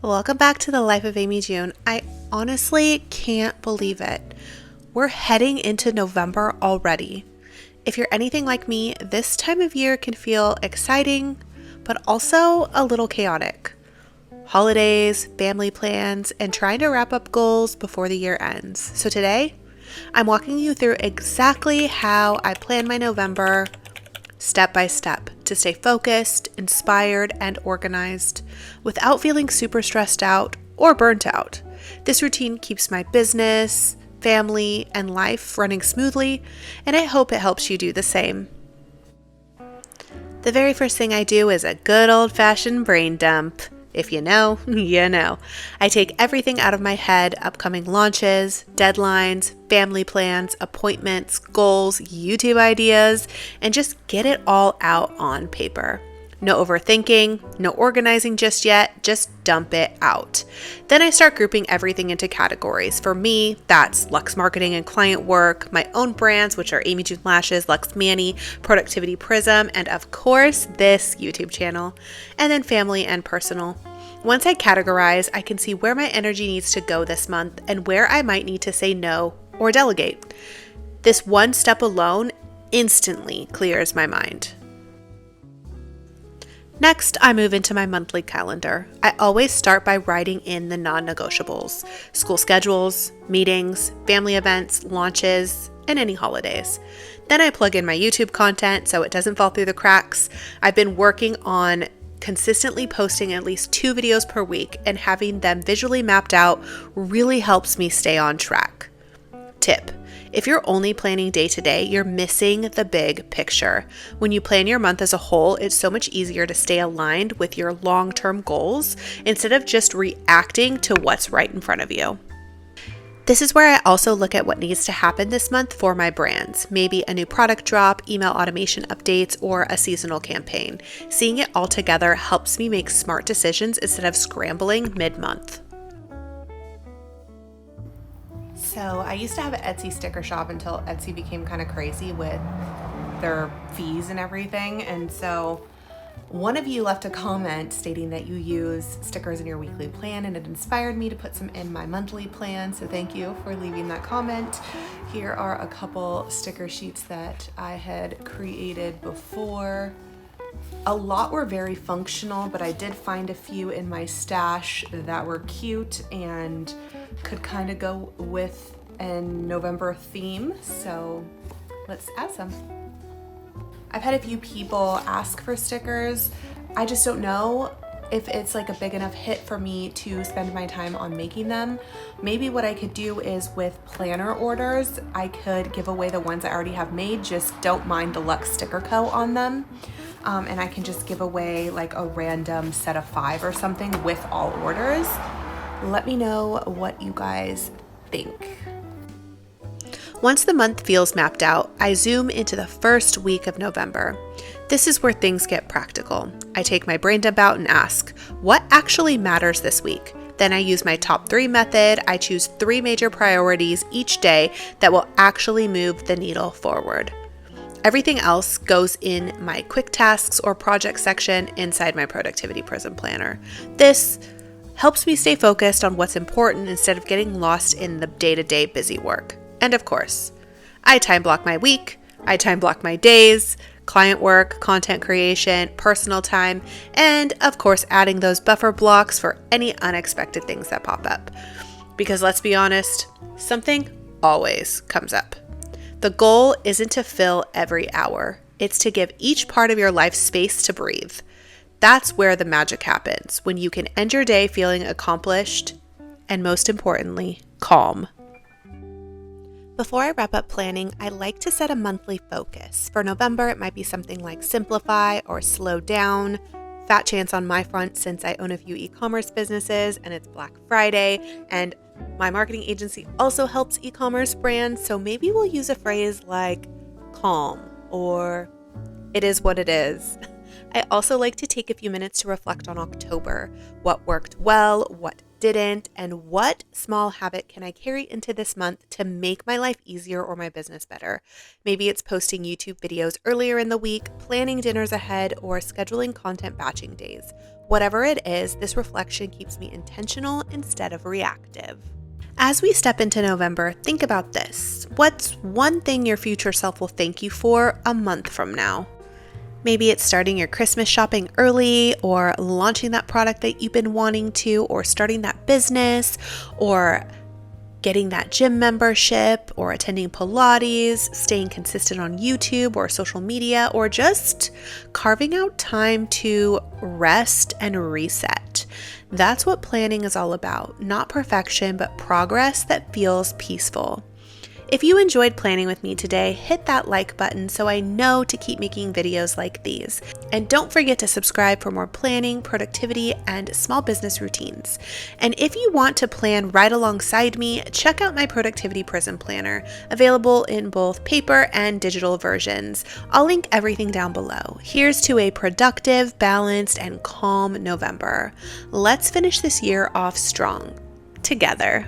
Welcome back to the Life of Amy June. I honestly can't believe it. We're heading into November already. If you're anything like me, this time of year can feel exciting, but also a little chaotic. Holidays, family plans, and trying to wrap up goals before the year ends. So today, I'm walking you through exactly how I plan my November step by step to stay focused, inspired, and organized without feeling super stressed out or burnt out. This routine keeps my business, family, and life running smoothly, and I hope it helps you do the same. The very first thing I do is a good old-fashioned brain dump. If you know, you know. I take everything out of my head, upcoming launches, deadlines, family plans, appointments, goals, YouTube ideas, and just get it all out on paper. No overthinking, no organizing just yet, just dump it out. Then I start grouping everything into categories. For me, that's Luxe Marketing and client work, my own brands, which are Amy June Lashes, Luxe Manny, Productivity Prism, and of course, this YouTube channel, and then family and personal. Once I categorize, I can see where my energy needs to go this month and where I might need to say no or delegate. This one step alone instantly clears my mind. Next, I move into my monthly calendar. I always start by writing in the non-negotiables, school schedules, meetings, family events, launches, and any holidays. Then I plug in my YouTube content so it doesn't fall through the cracks. I've been working on consistently posting at least 2 videos per week, and having them visually mapped out really helps me stay on track. Tip: if you're only planning day to day, you're missing the big picture. When you plan your month as a whole, it's so much easier to stay aligned with your long-term goals instead of just reacting to what's right in front of you. This is where I also look at what needs to happen this month for my brands. Maybe a new product drop, email automation updates, or a seasonal campaign. Seeing it all together helps me make smart decisions instead of scrambling mid-month. So I used to have an Etsy sticker shop until Etsy became kind of crazy with their fees and everything. And so one of you left a comment stating that you use stickers in your weekly plan, and it inspired me to put some in my monthly plan. So thank you for leaving that comment. Here are a couple sticker sheets that I had created before. A lot were very functional, but I did find a few in my stash that were cute and could kind of go with a November theme. So let's add some. I've had a few people ask for stickers. I just don't know if it's like a big enough hit for me to spend my time on making them. Maybe what I could do is with planner orders, I could give away the ones I already have made, just don't mind the Luxe Sticker Co. on them. And I can just give away like a random set of 5 or something with all orders. Let me know what you guys think. Once the month feels mapped out, I zoom into the first week of November. This is where things get practical. I take my brain dump out and ask, what actually matters this week? Then I use my top 3 method. I choose 3 major priorities each day that will actually move the needle forward. Everything else goes in my quick tasks or project section inside my Productivity Prism planner. This helps me stay focused on what's important instead of getting lost in the day-to-day busy work. And of course, I time block my week, I time block my days, client work, content creation, personal time, and of course, adding those buffer blocks for any unexpected things that pop up. Because let's be honest, something always comes up. The goal isn't to fill every hour. It's to give each part of your life space to breathe. That's where the magic happens, when you can end your day feeling accomplished and, most importantly, calm. Before I wrap up planning, I like to set a monthly focus. For November, it might be something like simplify or slow down. Fat chance on my front since I own a few e-commerce businesses and it's Black Friday, and my marketing agency also helps e-commerce brands, so maybe we'll use a phrase like calm or it is what it is. I also like to take a few minutes to reflect on October. What worked well, what didn't, and what small habit can I carry into this month to make my life easier or my business better? Maybe it's posting YouTube videos earlier in the week, planning dinners ahead, or scheduling content batching days. Whatever it is, this reflection keeps me intentional instead of reactive. As we step into November, think about this. What's one thing your future self will thank you for a month from now? Maybe it's starting your Christmas shopping early, or launching that product that you've been wanting to, or starting that business, or getting that gym membership, or attending Pilates, staying consistent on YouTube or social media, or just carving out time to rest and reset. That's what planning is all about. Not perfection, but progress that feels peaceful. If you enjoyed planning with me today, hit that like button so I know to keep making videos like these. And don't forget to subscribe for more planning, productivity, and small business routines. And if you want to plan right alongside me, check out my Productivity Prism Planner, available in both paper and digital versions. I'll link everything down below. Here's to a productive, balanced, and calm November. Let's finish this year off strong, together.